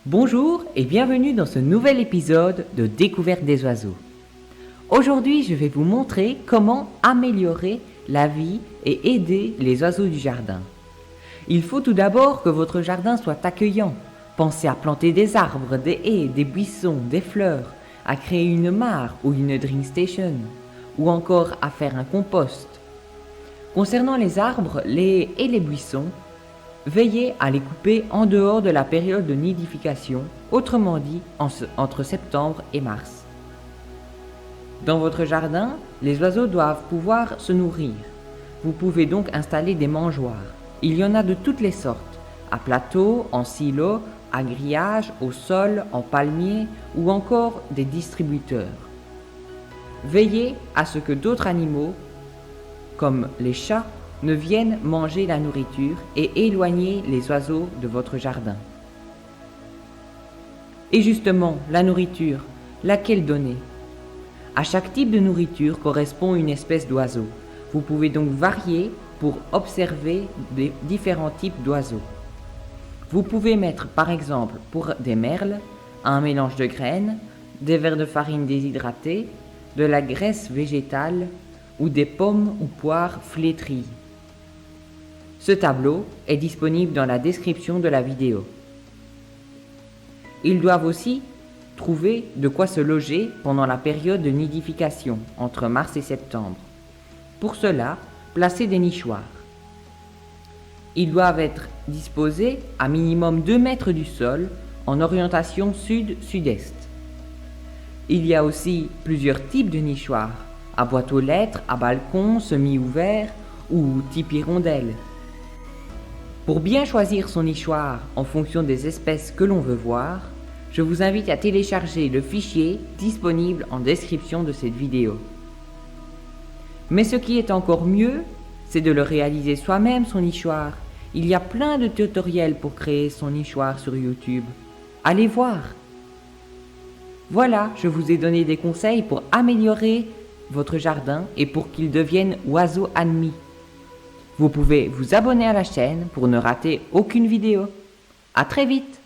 Bonjour et bienvenue dans ce nouvel épisode de Découverte des oiseaux. Aujourd'hui, je vais vous montrer comment améliorer la vie et aider les oiseaux du jardin. Il faut tout d'abord que votre jardin soit accueillant. Pensez à planter des arbres, des haies, des buissons, des fleurs, à créer une mare ou une drink station, ou encore à faire un compost. Concernant les arbres, les haies et les buissons, veillez à les couper en dehors de la période de nidification, autrement dit entre septembre et mars. Dans votre jardin, les oiseaux doivent pouvoir se nourrir. Vous pouvez donc installer des mangeoires. Il y en a de toutes les sortes, à plateau, en silo, à grillage, au sol, en palmier ou encore des distributeurs. Veillez à ce que d'autres animaux, comme les chats, ne viennent manger la nourriture et éloigner les oiseaux de votre jardin. Et justement, la nourriture, laquelle donner? À chaque type de nourriture correspond une espèce d'oiseau. Vous pouvez donc varier pour observer des différents types d'oiseaux. Vous pouvez mettre par exemple pour des merles, un mélange de graines, des verres de farine déshydratée, de la graisse végétale ou des pommes ou poires flétries. Ce tableau est disponible dans la description de la vidéo. Ils doivent aussi trouver de quoi se loger pendant la période de nidification, entre mars et septembre. Pour cela, placez des nichoirs. Ils doivent être disposés à minimum 2 mètres du sol, en orientation sud-sud-est. Il y a aussi plusieurs types de nichoirs, à boîte aux lettres, à balcon, semi-ouvert ou type hirondelle. Pour bien choisir son nichoir en fonction des espèces que l'on veut voir, je vous invite à télécharger le fichier disponible en description de cette vidéo. Mais ce qui est encore mieux, c'est de le réaliser soi-même son nichoir. Il y a plein de tutoriels pour créer son nichoir sur YouTube. Allez voir! Voilà, je vous ai donné des conseils pour améliorer votre jardin et pour qu'il devienne oiseau admis. Vous pouvez vous abonner à la chaîne pour ne rater aucune vidéo. À très vite!